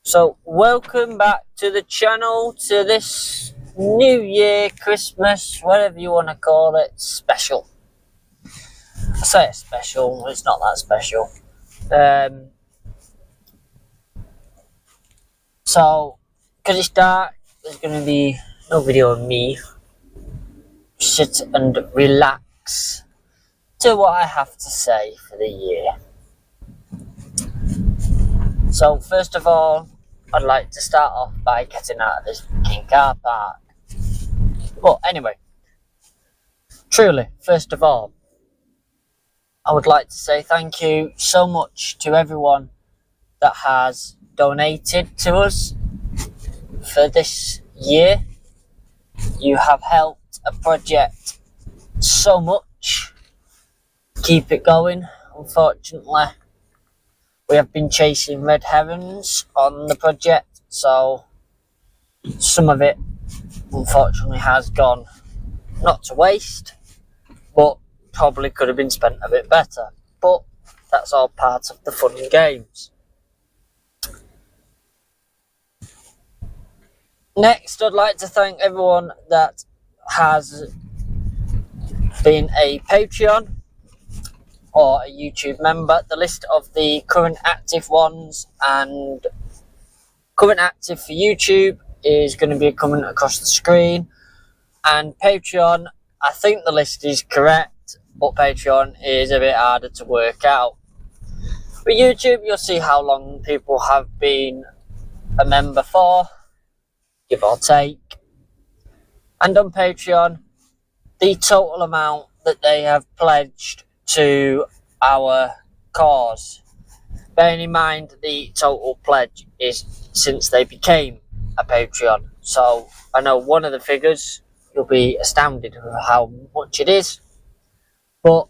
So welcome back to the channel, to this New Year, Christmas, whatever you want to call it, special. I say it's special, it's not that special. So, because it's dark, there's going to be no video of me. Sit and relax to what I have to say for the year. So first of all, I'd like to start off by getting out of this fucking car park. But anyway, truly, first of all, I would like to say thank you so much to everyone that has donated to us for this year. You have helped a project so much. Keep it going. Unfortunately, we have been chasing red herrings on the project, so some of it unfortunately has gone not to waste, but probably could have been spent a bit better. But that's all part of the fun and games. Next, I'd like to thank everyone that has been a Patreon or a YouTube member. The list of the current active ones and current active for YouTube is going to be coming across the screen. And Patreon, I think the list is correct, but Patreon is a bit harder to work out. With YouTube, you'll see how long people have been a member for, give or take. And on Patreon, the total amount that they have pledged to our cause. Bearing in mind the total pledge is since they became a Patreon. So I know one of the figures, you'll be astounded with how much it is. But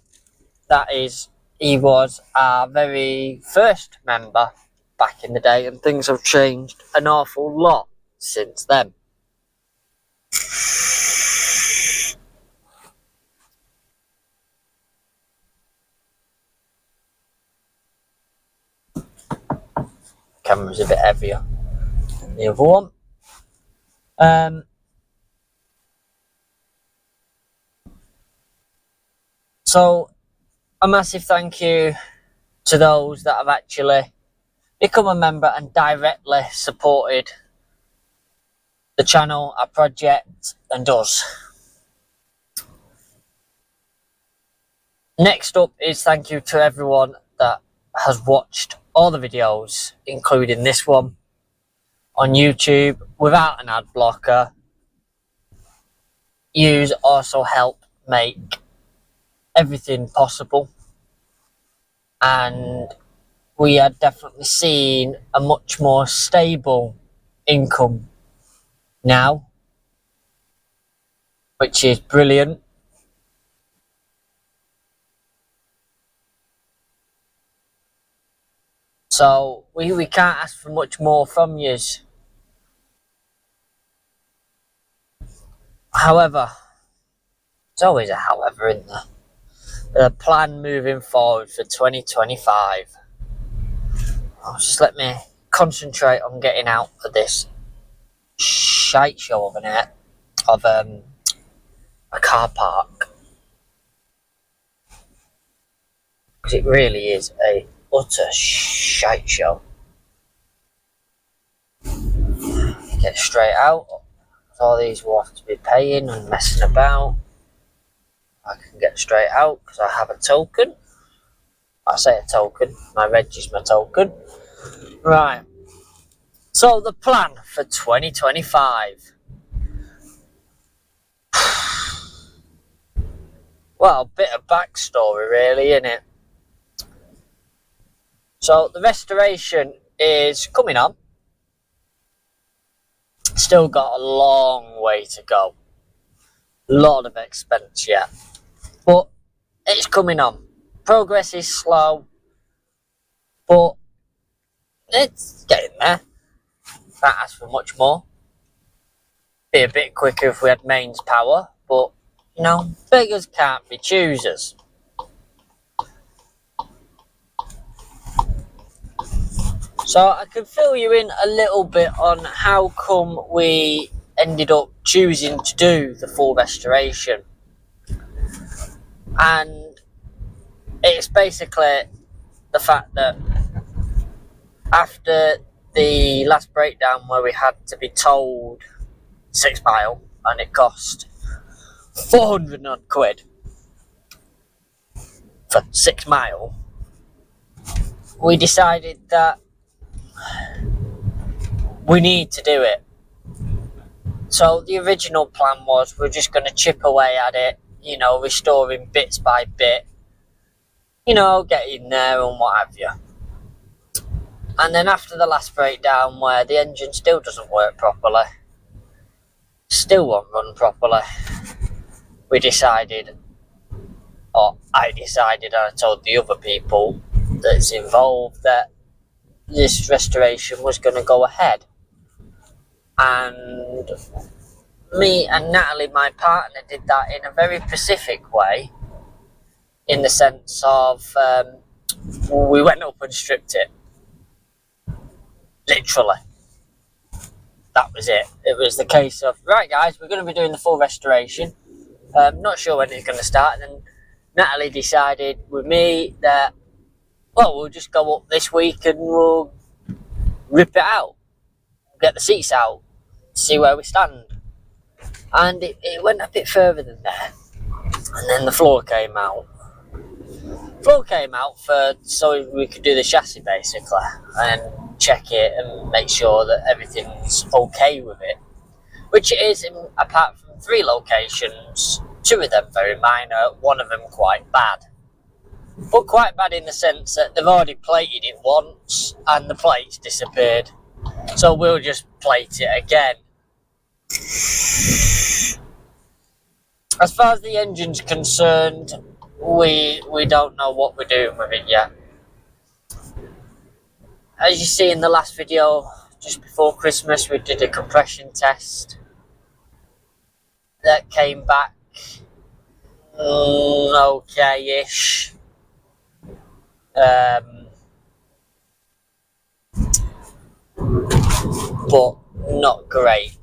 that is, he was our very first member back in the day, and things have changed an awful lot since then. Camera's a bit heavier than the other one. So a massive thank you to those that have actually become a member and directly supported the channel, our project, and us. Next up is thank you to everyone that has watched all the videos, including this one, on YouTube without an ad blocker. Yous also help make everything possible, and we are definitely seeing a much more stable income now, which is brilliant. So we can't ask for much more from yous. However, there's always a however in there. The plan moving forward for 2025. Just let me concentrate on getting out of this shite show of a car park, because it really is a utter shite show. Get straight out. All these will have to be paying and messing about. I can get straight out because I have a token. I say a token, my reg is my token. Right. So the plan for 2025. Well, a bit of backstory really, innit? So the restoration is coming on. Still got a long way to go. Lot of expense yet. But it's coming on. Progress is slow, but it's getting there. Can't ask for much more. Be a bit quicker if we had mains power, but you know, beggars can't be choosers. So I can fill you in a little bit on how come we ended up choosing to do the full restoration. And it's basically the fact that after the last breakdown where we had to be towed 6 mile and it cost 400 odd quid for 6 mile, we decided that we need to do it. So the original plan was we're just going to chip away at it, you know, restoring bits by bit, you know, getting there and what have you. And then after the last breakdown where the engine still doesn't work properly, still won't run properly, we decided, or I decided and I told the other people that's involved that this restoration was going to go ahead. And me and Natalie, my partner, did that in a very specific way, in the sense of we went up and stripped it. Literally. That was it. It was the case of, right guys, we're going to be doing the full restoration. Not sure when it's going to start. And then Natalie decided with me that, well, we'll just go up this week and we'll rip it out. Get the seats out. See where we stand. And it went a bit further than that. And then the floor came out. Floor came out so we could do the chassis basically and check it and make sure that everything's okay with it. Which it is, apart from 3 locations, 2 of them very minor, 1 of them quite bad. But quite bad in the sense that they've already plated it once and the plate's disappeared. So we'll just plate it again. As far as the engine's concerned, we don't know what we're doing with it yet. As you see in the last video, just before Christmas, we did a compression test. That came back okay-ish. But not great.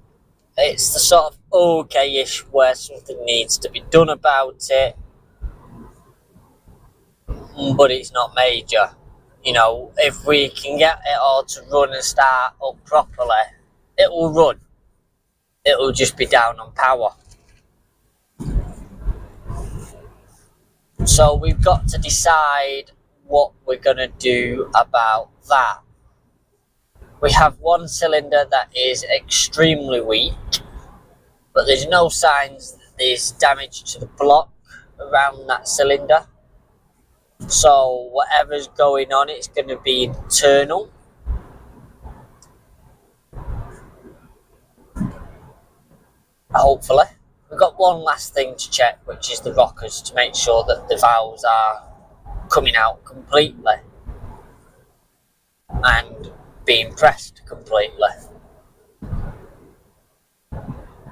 It's the sort of okay-ish where something needs to be done about it, but it's not major. You know, if we can get it all to run and start up properly, it will run. It will just be down on power. So we've got to decide what we're going to do about that. We have 1 cylinder that is extremely weak, but there's no signs that there's damage to the block around that cylinder. So whatever's going on, it's going to be internal. Hopefully. We've got one last thing to check, which is the rockers, to make sure that the valves are coming out completely and being pressed completely.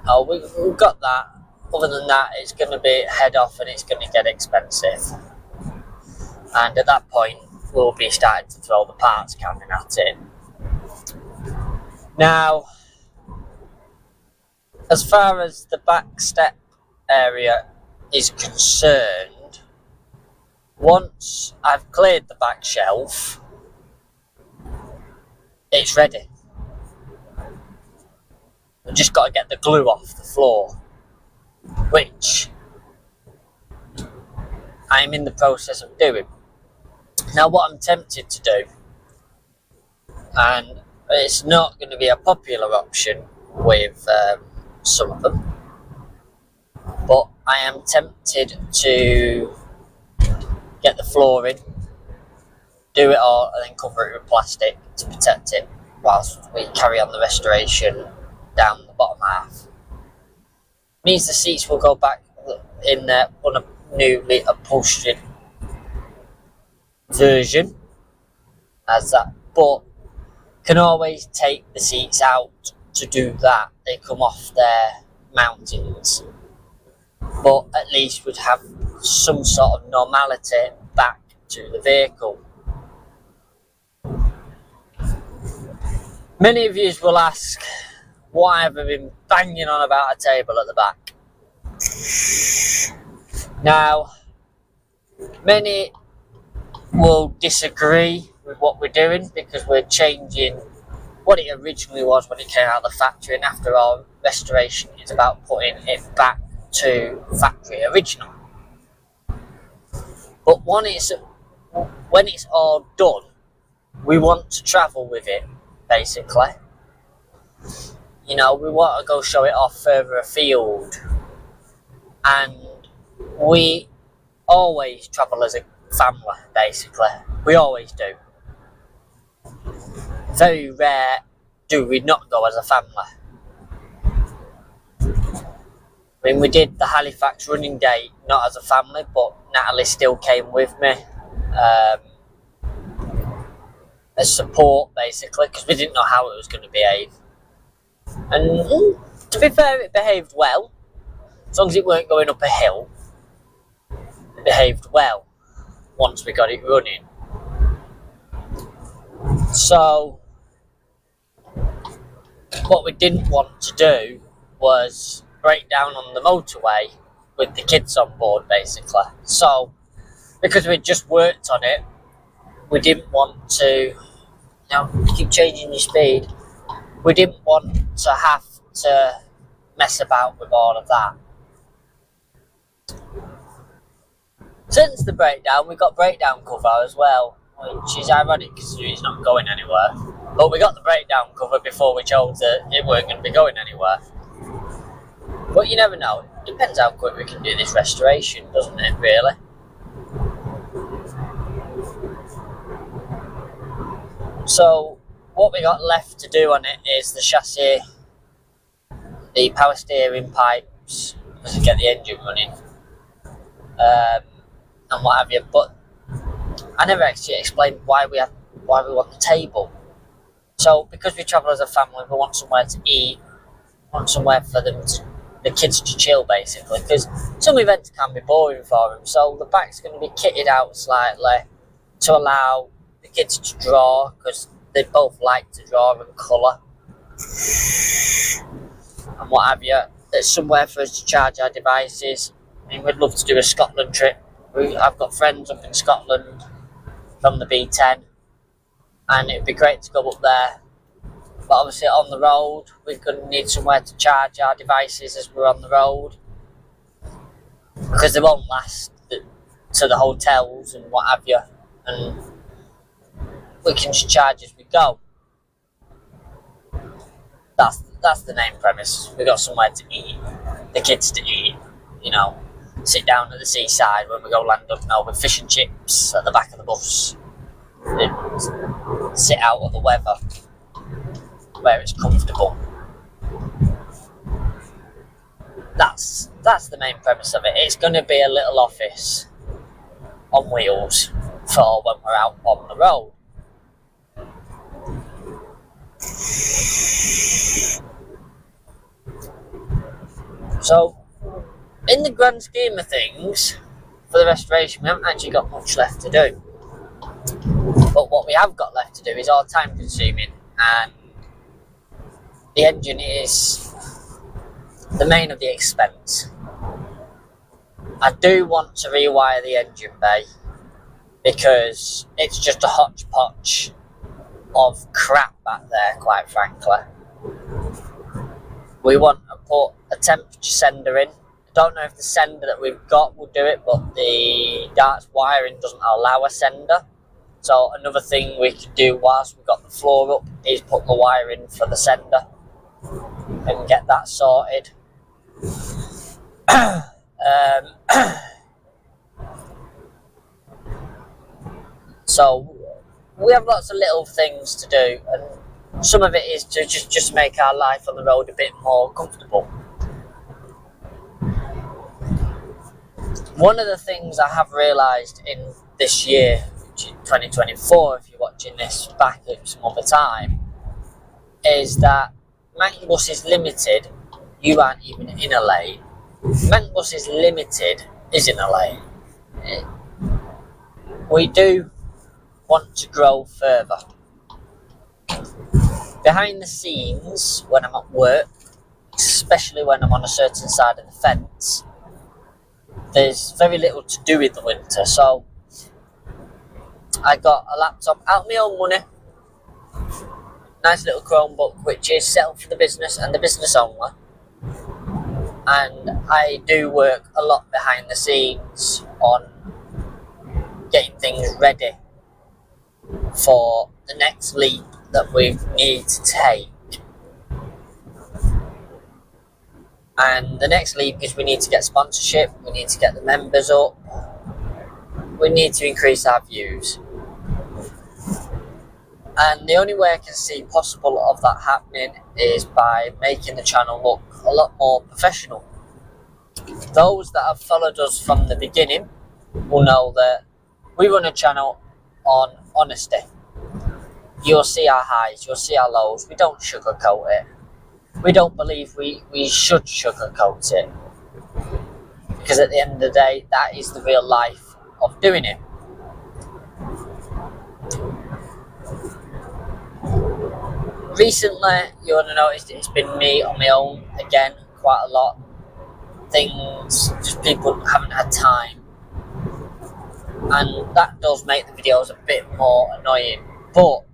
Oh, we've got that. Other than that, it's going to be head off and it's going to get expensive. And at that point, we'll be starting to throw the parts cannon at it. Now, as far as the back step area is concerned, once I've cleared the back shelf, it's ready. I've just got to get the glue off the floor, which I'm in the process of doing. Now what I'm tempted to do, and it's not going to be a popular option with some of them, but I am tempted to get the flooring, do it all and then cover it with plastic to protect it whilst we carry on the restoration down the bottom half. Means the seats will go back in there on a newly upholstered version as that, but can always take the seats out to do that. They come off their mountings, but at least we'd have some sort of normality back to the vehicle. Many of you will ask, why have I been banging on about a table at the back? Now, many will disagree with what we're doing because we're changing what it originally was when it came out of the factory, and after our restoration it's about putting it back to factory original. But when it's all done, we want to travel with it, basically. You know, we want to go show it off further afield, and we always travel as a family, basically. We always do. Very rare do we not go as a family. I mean, we did the Halifax running day not as a family, but Natalie still came with me as support, basically, because we didn't know how it was going to behave. And to be fair, it behaved well. As long as it weren't going up a hill, it behaved well once we got it running. So, what we didn't want to do was break down on the motorway with the kids on board, basically. So, because we'd just worked on it, we didn't want to, keep changing your speed. We didn't want to have to mess about with all of that. Since the breakdown, we got breakdown cover as well, which is ironic because it's not going anywhere. But we got the breakdown cover before we chose that it weren't going to be going anywhere. But you never know. It depends how quick we can do this restoration, doesn't it, really? So, what we got left to do on it is the chassis, the power steering pipes, to get the engine running, and what have you. But I never actually explained why we want the table. So, because we travel as a family, we want somewhere to eat, want somewhere for the kids to chill, basically, because some events can be boring for them. So the back's going to be kitted out slightly to allow the kids to draw, because they both like to draw and colour and what have you. There's somewhere for us to charge our devices. I mean, we'd love to do a Scotland trip. I've got friends up in Scotland from the B10, and it'd be great to go up there. But obviously on the road, we're going to need somewhere to charge our devices as we're on the road, because they won't last to the hotels and what have you, and we can just charge as we go. That's the main premise. We've got somewhere to eat, the kids to eat, sit down at the seaside when we go land up now with fish and chips at the back of the bus, and sit out of the weather where it's comfortable. That's the main premise of it. It's going to be a little office on wheels for when we're out on the road. So, in the grand scheme of things, for the restoration, we haven't actually got much left to do. But what we have got left to do is all time consuming, and the engine is the main of the expense. I do want to rewire the engine bay because it's just a hodgepodge of crap back there, quite frankly. We want to put a temperature sender in. I don't know if the sender that we've got will do it, but the Darts wiring doesn't allow a sender. So another thing we could do whilst we've got the floor up is put the wire in for the sender and get that sorted. So we have lots of little things to do, and some of it is to just make our life on the road a bit more comfortable. One of the things I have realised in this year, 2024, if you're watching this back at some other time, is that Manx is limited. You aren't even in a lane. Manx is limited, is in a lane. We do want to grow further. behind the scenes, when I'm at work, especially when I'm on a certain side of the fence, there's very little to do in the winter. So I got a laptop out of my own money, nice little Chromebook, which is set up for the business and the business only. And I do work a lot behind the scenes on getting things ready for the next leap that we need to take. And the next leap is we need to get sponsorship, we need to get the members up, we need to increase our views. And the only way I can see possible of that happening is by making the channel look a lot more professional. Those that have followed us from the beginning will know that we run a channel on honesty. You'll see our highs, you'll see our lows. We don't sugarcoat it. We don't believe we should sugarcoat it. Because at the end of the day, that is the real life of doing it. Recently, you would have noticed it's been me on my own again quite a lot. Things, just people haven't had time. And that does make the videos a bit more annoying. But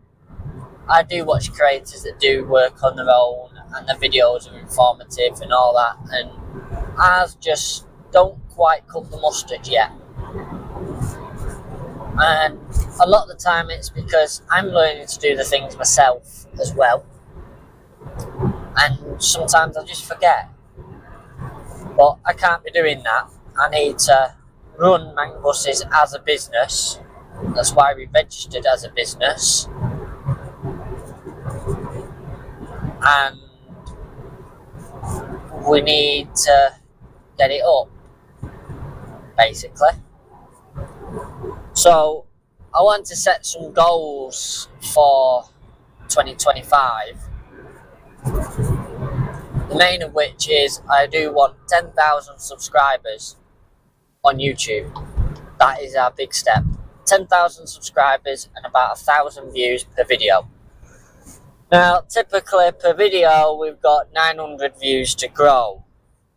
I do watch creators that do work on their own and the videos are informative and all that. And ours just don't quite cut the mustard yet. And a lot of the time it's because I'm learning to do the things myself as well. And sometimes I just forget. But I can't be doing that. I need to run Manx Buses as a business. That's why we registered as a business. And we need to get it up, basically. So I want to set some goals for 2025. The main of which is I do want 10,000 subscribers on YouTube. That is our big step. 10,000 subscribers and about 1,000 views per video. Now, typically per video we've got 900 views to grow,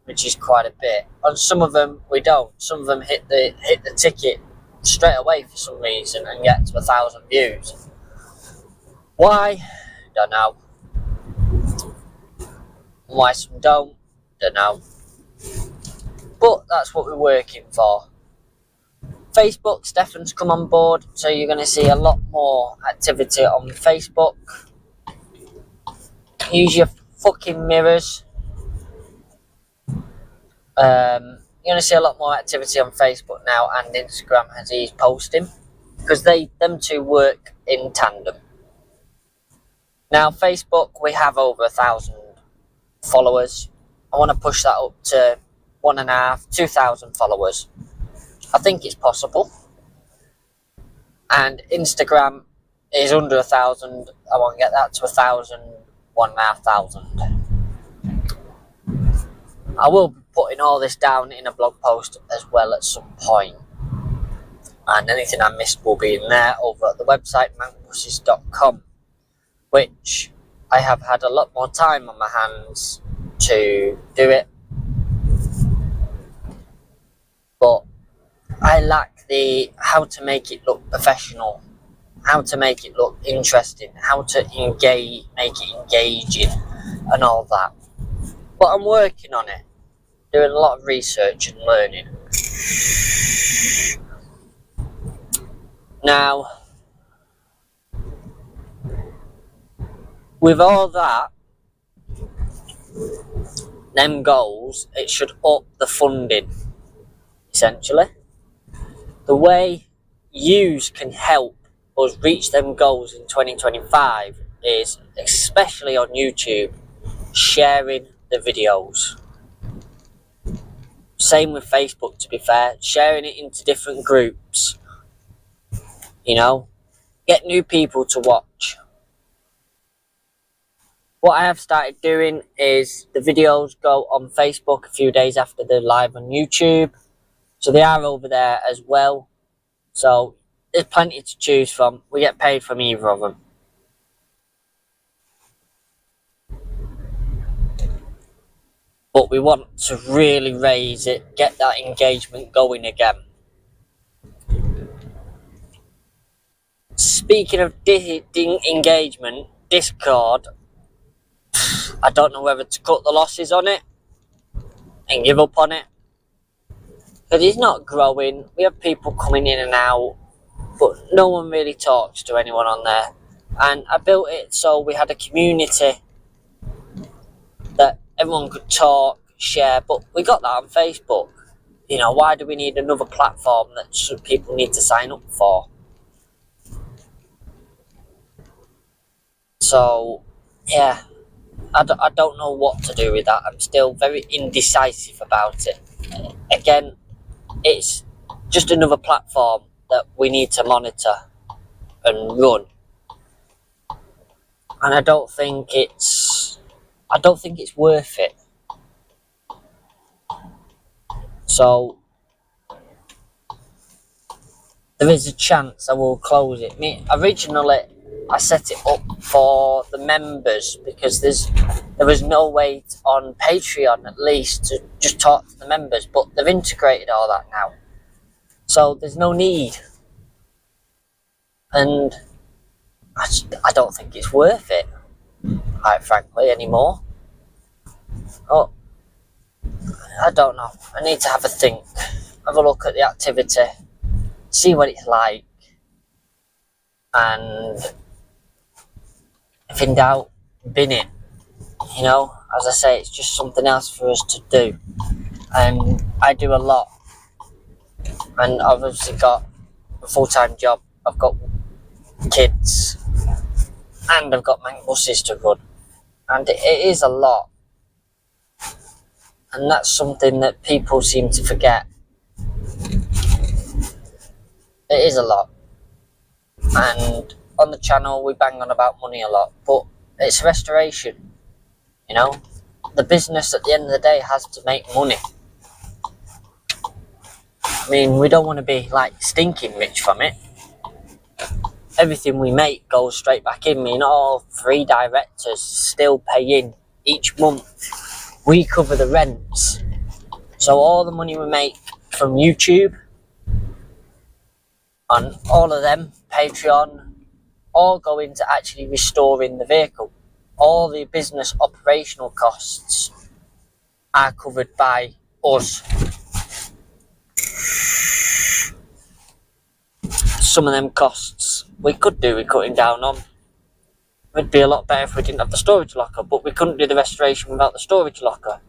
which is quite a bit. On some of them we don't. Some of them hit the ticket straight away for some reason and get to 1,000 views. Why? Don't know. Why some don't know. But that's what we're working for. Facebook, Stefan's come on board, so you're going to see a lot more activity on Facebook. Use your fucking mirrors. You're going to see a lot more activity on Facebook now and Instagram as he's posting, because them two work in tandem. Now Facebook, we have over 1,000 followers. I want to push that up to 1,500, 2,000 followers. I think it's possible. And Instagram is under 1,000. I want to get that to 1,000, 1,500. I will be putting all this down in a blog post as well at some point. And anything I missed will be in there over at the website manxbuses.com, which I have had a lot more time on my hands to do it. But I lack the how to make it look professional, how to make it look interesting, how to make it engaging and all that. But I'm working on it, doing a lot of research and learning. Now, with all that, them goals, it should up the funding, essentially. The way yous can help us reach them goals in 2025 is, especially on YouTube, sharing the videos. Same with Facebook, to be fair, sharing it into different groups. You know, get new people to watch. What I have started doing is the videos go on Facebook a few days after they're live on YouTube. So they are over there as well. So there's plenty to choose from. We get paid from either of them. but we want to really raise it, get that engagement going again. Speaking of engagement, Discord, I don't know whether to cut the losses on it and give up on it, because it's not growing. We have people coming in and out, but no one really talks to anyone on there. And I built it so we had a community that everyone could talk, share, but we got that on Facebook. You know, why do we need another platform that people need to sign up for? So, yeah, I don't know what to do with that. I'm still very indecisive about it. Again, it's just another platform that we need to monitor and run. And I don't think it's worth it. So there is a chance I will close it. Originally, I set it up for the members because there was no way on Patreon, at least, to just talk to the members, but they've integrated all that now. So there's no need. And I don't think it's worth it, quite frankly, anymore. Oh, I don't know. I need to have a think, have a look at the activity, see what it's like, and if in doubt, bin it. You know, as I say, it's just something else for us to do. And I do a lot. And I've obviously got a full-time job. I've got kids. And I've got my buses to run. And it is a lot. And that's something that people seem to forget. It is a lot. And on the channel, we bang on about money a lot. But it's restoration. You know? The business at the end of the day has to make money. I mean, we don't want to be like stinking rich from it. Everything we make goes straight back in. I mean, all 3 directors still pay in each month. We cover the rents. So all the money we make from YouTube, on all of them, Patreon, all go into actually restoring the vehicle. All the business operational costs are covered by us. Some of them costs we could do with cutting down on. It'd be a lot better if we didn't have the storage locker, but we couldn't do the restoration without the storage locker.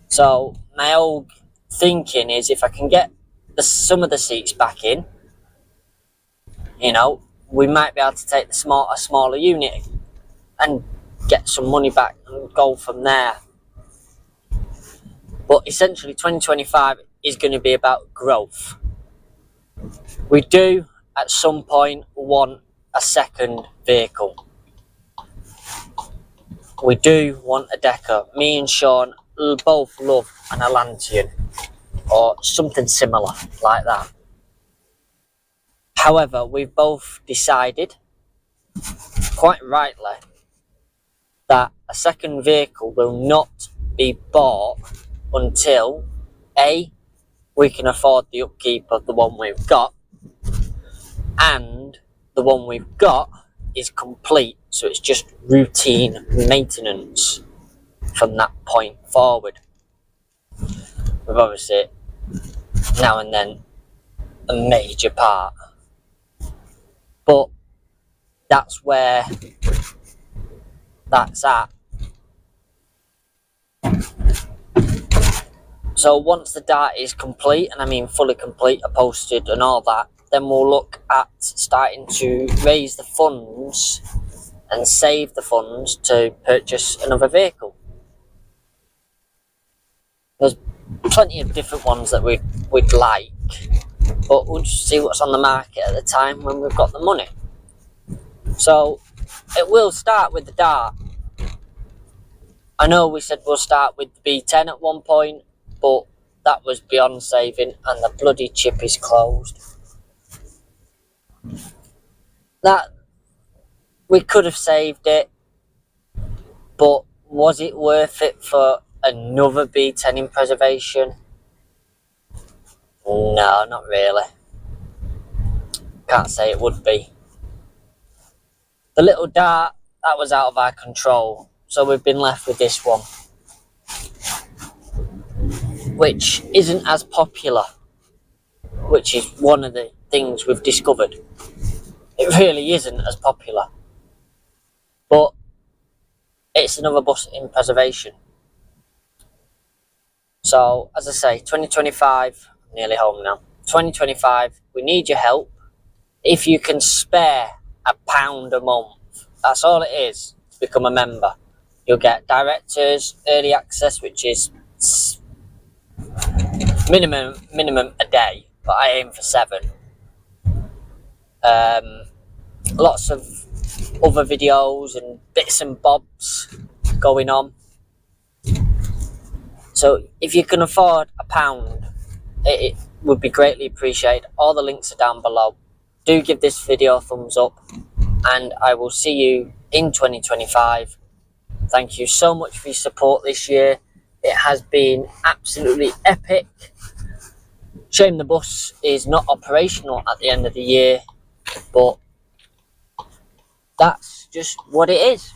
So my old thinking is, if I can get some of the seats back in, you know, we might be able to take a smaller unit and get some money back and go from there. But essentially 2025 is going to be about growth. We do at some point want a second vehicle. We do want a Decker. Me and Sean both love an Atlantean or something similar like that. However, we've both decided, quite rightly, that a second vehicle will not be bought until A, we can afford the upkeep of the one we've got, and the one we've got is complete, so it's just routine maintenance from that point forward. We've obviously now and then a major part, but that's where that's at. So once the data is complete, and I mean fully complete, posted and all that, then we'll look at starting to raise the funds and save the funds to purchase another vehicle. There's plenty of different ones that we'd like, but we'll just see what's on the market at the time when we've got the money. So it will start with the Dart. I know we said we'll start with the B10 at one point, but that was beyond saving, and the bloody chip is closed. That we could have saved it, but was it worth it for another B10 in preservation? No, not really. Can't say it would be. The little dart, that was out of our control, so we've been left with this one, which isn't as popular, which is one of the things we've discovered. It really isn't as popular, but it's another bus in preservation. So, as I say, 2025, I'm nearly home now. 2025, we need your help. If you can spare £1 a month, that's all it is to become a member. You'll get directors, early access, which is minimum a day, but I aim for 7. Lots of other videos and bits and bobs going on. So if you can afford £1, it would be greatly appreciated. All the links are down below. Do give this video a thumbs up, and I will see you in 2025. Thank you so much for your support this year. It has been absolutely epic. Shame the bus is not operational at the end of the year, but that's just what it is.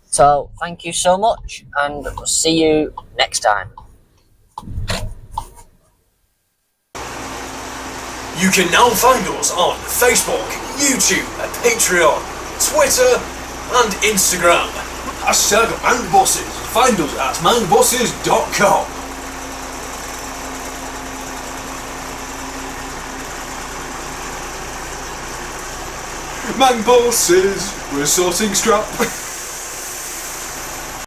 So thank you so much, and we'll see you next time. You can now find us on Facebook, YouTube, Patreon, Twitter and Instagram. Hashtag MangBuses. Find us at mangbuses.com. MangBuses, we're sorting scrap.